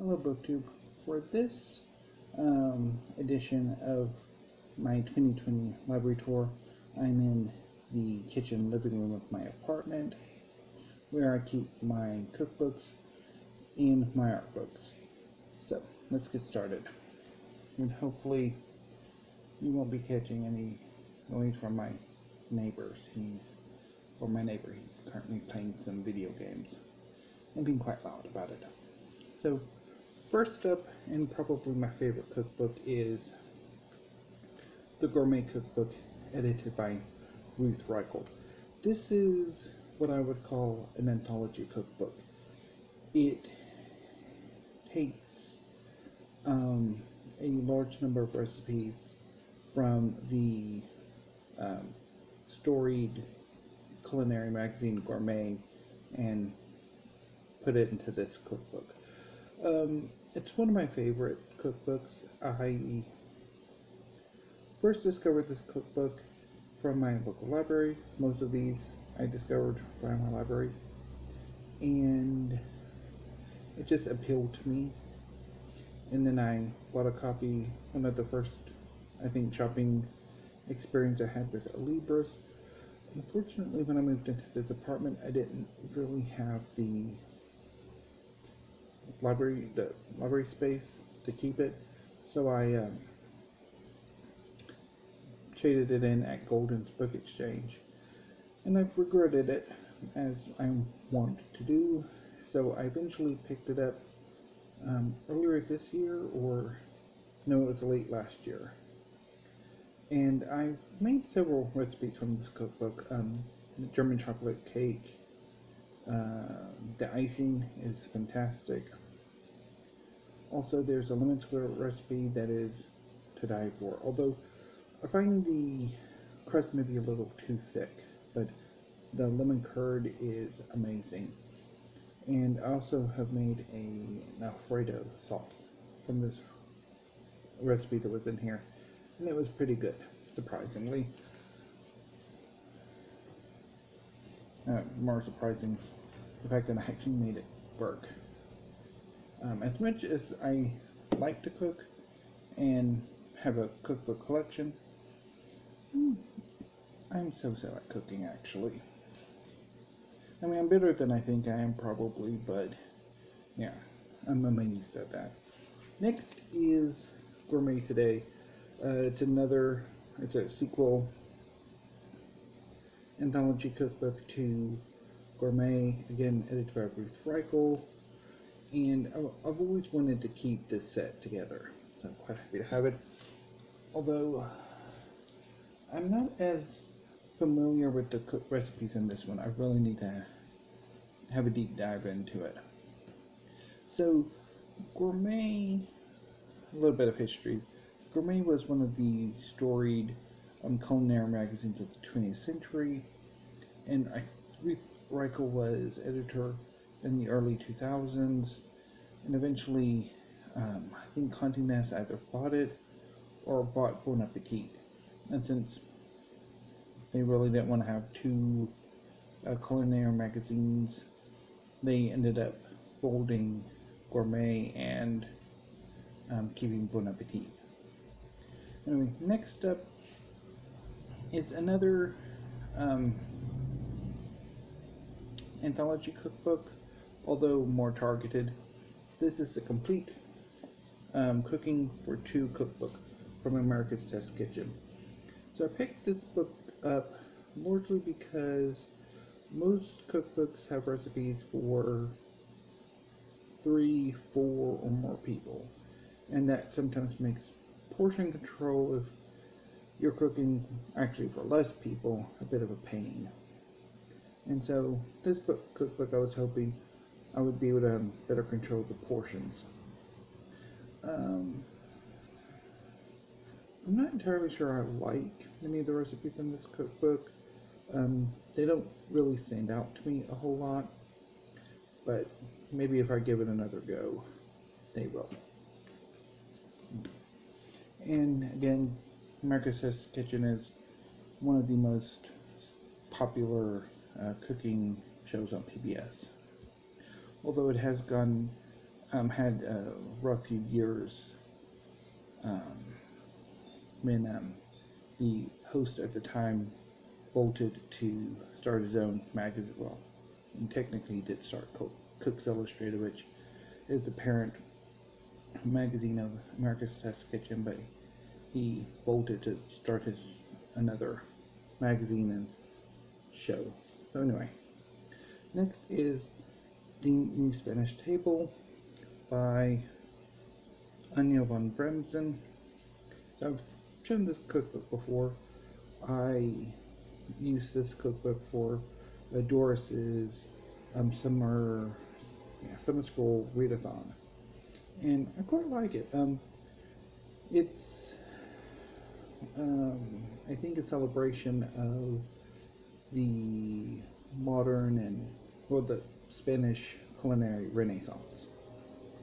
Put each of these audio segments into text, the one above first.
Hello BookTube. For this edition of my 2020 library tour, I'm in the kitchen living room of my apartment where I keep my cookbooks and my art books. So let's get started. And hopefully you won't be catching any noise from my neighbors. He's currently playing some video games and being quite loud about it. So first up, and probably my favorite cookbook, is the Gourmet Cookbook, edited by Ruth Reichel. This is what I would call an anthology cookbook. It takes a large number of recipes from the storied culinary magazine Gourmet and put it into this cookbook. It's one of my favorite cookbooks. I first discovered this cookbook from my local library. Most of these I discovered by my library, and it just appealed to me. And then I bought a copy. One of the first, I think, shopping experience I had with Libris. Unfortunately, when I moved into this apartment, I didn't really have the library space to keep it, so I traded it in at Golden's Book Exchange, and I've regretted it, as I want to do. So I eventually picked it up earlier this year, or no, it was late last year, and I've made several recipes from this cookbook. The German chocolate cake, the icing is fantastic. Also, there's a lemon square recipe that is to die for, although I find the crust maybe a little too thick, but the lemon curd is amazing. And I also have made an Alfredo sauce from this recipe that was in here, and it was pretty good, surprisingly. More surprising is the fact that I actually made it work. As much as I like to cook and have a cookbook collection, I'm so-so at cooking, actually. I mean, I'm better than I think I am, probably, but yeah, I'm amazed at that. Next is Gourmet Today. It's a sequel anthology cookbook to Gourmet, again edited by Ruth Reichel, and I've always wanted to keep this set together, so I'm quite happy to have it, although I'm not as familiar with the recipes in this one. I really need to have a deep dive into it. So Gourmet, a little bit of history. Gourmet was one of the storied culinary magazines of the 20th century, and Ruth Reichel was editor in the early 2000s, and eventually I think Contessa either bought it or bought Bon Appetit. And since they really didn't want to have two culinary magazines, they ended up folding Gourmet and keeping Bon Appetit. Anyway, next up is another anthology cookbook, although more targeted. This is the complete Cooking for Two cookbook from America's Test Kitchen. So I picked this book up largely because most cookbooks have recipes for 3, 4, or more people, and that sometimes makes portion control, if you're cooking actually for less people, a bit of a pain. And so this cookbook, I was hoping I would be able to better control the portions. I'm not entirely sure I like many of the recipes in this cookbook. They don't really stand out to me a whole lot, but maybe if I give it another go, they will. And again, America's Test Kitchen is one of the most popular cooking shows on PBS. Although it has gone had a rough few years when the host at the time bolted to start his own magazine. Well, and technically he did start Cooks Illustrated, which is the parent magazine of America's Test Kitchen, but he bolted to start his another magazine and show. So anyway, next is the New Spanish Table by Anya von Bremsen. So I've shown this cookbook before. I used this cookbook for Doris's summer school readathon, and I quite like it. It's I think a celebration of the modern and the Spanish culinary renaissance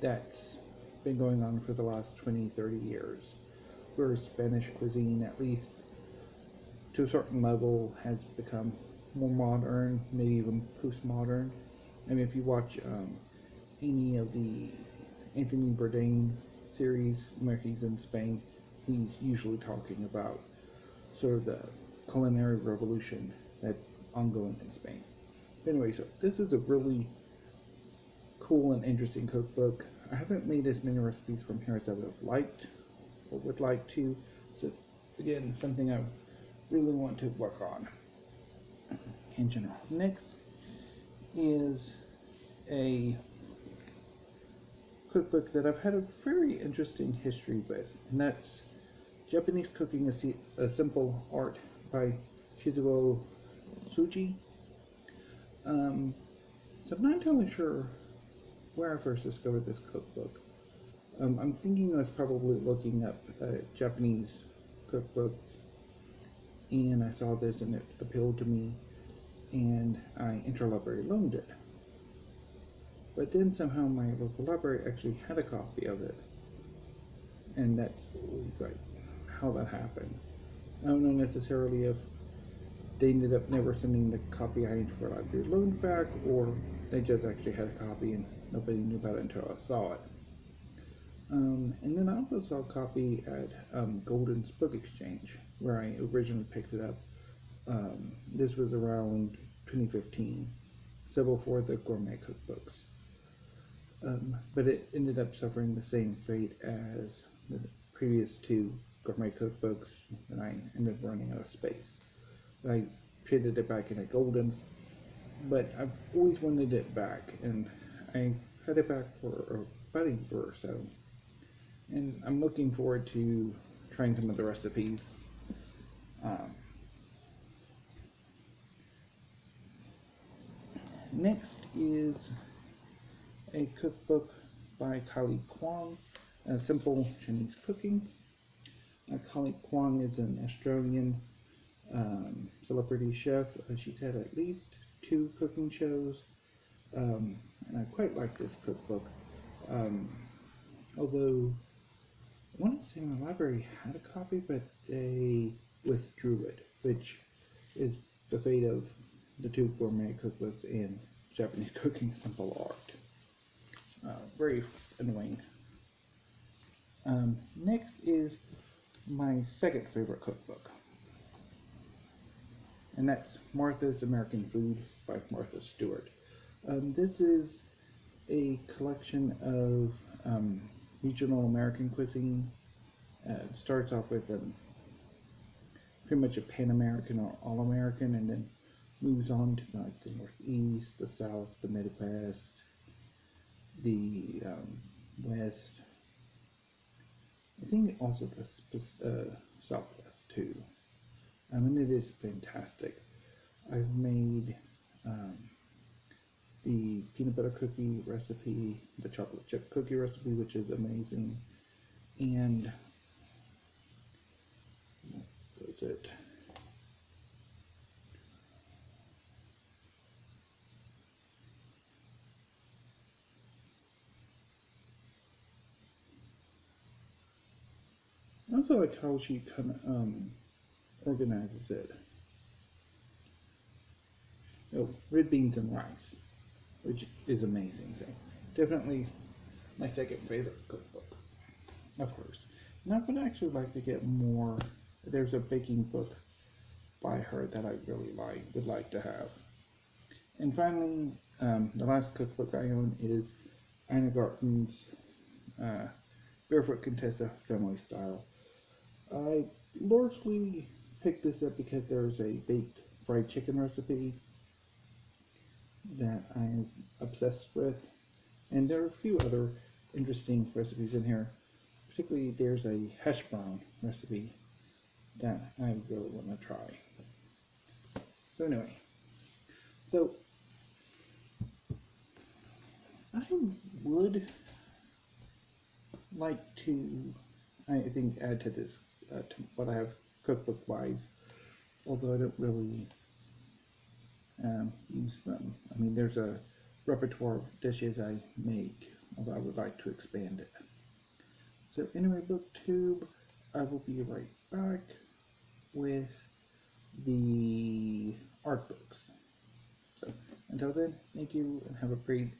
that's been going on for the last 20-30 years, where Spanish cuisine, at least to a certain level, has become more modern, maybe even postmodern. I mean, if you watch any of the Anthony Bourdain series, Americans in Spain, he's usually talking about sort of the culinary revolution that's ongoing in Spain. But anyway, so this is a really cool and interesting cookbook. I haven't made as many recipes from here as I would have liked or would like to, so it's, again, something I really want to work on in general. Next is a cookbook that I've had a very interesting history with, and that's Japanese Cooking a Simple Art by Shizuo Tsuji. So I'm not entirely sure where I first discovered this cookbook. I'm thinking I was probably looking up Japanese cookbooks, and I saw this and it appealed to me, and I interlibrary loaned it. But then somehow my local library actually had a copy of it, and that's like how that happened. I don't know necessarily if they ended up never sending the copy I interlibrary loaned back, or they just actually had a copy and nobody knew about it until I saw it. And then I also saw a copy at Golden's Book Exchange, where I originally picked it up. This was around 2015, so before the Gourmet Cookbooks. But it ended up suffering the same fate as the previous two Gourmet Cookbooks, and I ended up running out of space. I traded it back in at Golden's, but I've always wanted it back, and I had it back for about a year or so. And I'm looking forward to trying some of the recipes. Next is a cookbook by Kylie Kwong, Simple Chinese Cooking. Kylie Kwong is an Australian celebrity chef. She's had at least 2 cooking shows, and I quite like this cookbook. Although I want to say my library had a copy, but they withdrew it, which is the fate of the 2 Gourmet Cookbooks and Japanese Cooking Simple Art. Very annoying. Next is my second favorite cookbook, and that's Martha's American Food by Martha Stewart. This is a collection of regional American cuisine. It starts off with pretty much a Pan-American or All-American, and then moves on to like the Northeast, the South, the Midwest, the West. I think also the Southwest too. I mean, it is fantastic. I've made the peanut butter cookie recipe, the chocolate chip cookie recipe, which is amazing, and what was it? I also like how she kind of organizes it. Oh, red beans and rice, which is amazing. So definitely my second favorite cookbook, of course. And I would actually like to get more. There's a baking book by her that I really would like to have. And finally, the last cookbook I own is Ina Garten's Barefoot Contessa Family Style. I largely picked this up because there's a baked fried chicken recipe that I'm obsessed with, and there are a few other interesting recipes in here. Particularly, there's a hash brown recipe that I really want to try. So anyway, so I would like to, I think, add to this, to what I have cookbook-wise, although I don't really use them. I mean, there's a repertoire of dishes I make, although I would like to expand it. So anyway, BookTube, I will be right back with the art books. So until then, thank you and have a great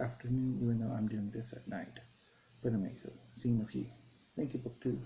afternoon, even though I'm doing this at night. But anyway, so see you in a few. Thank you, BookTube.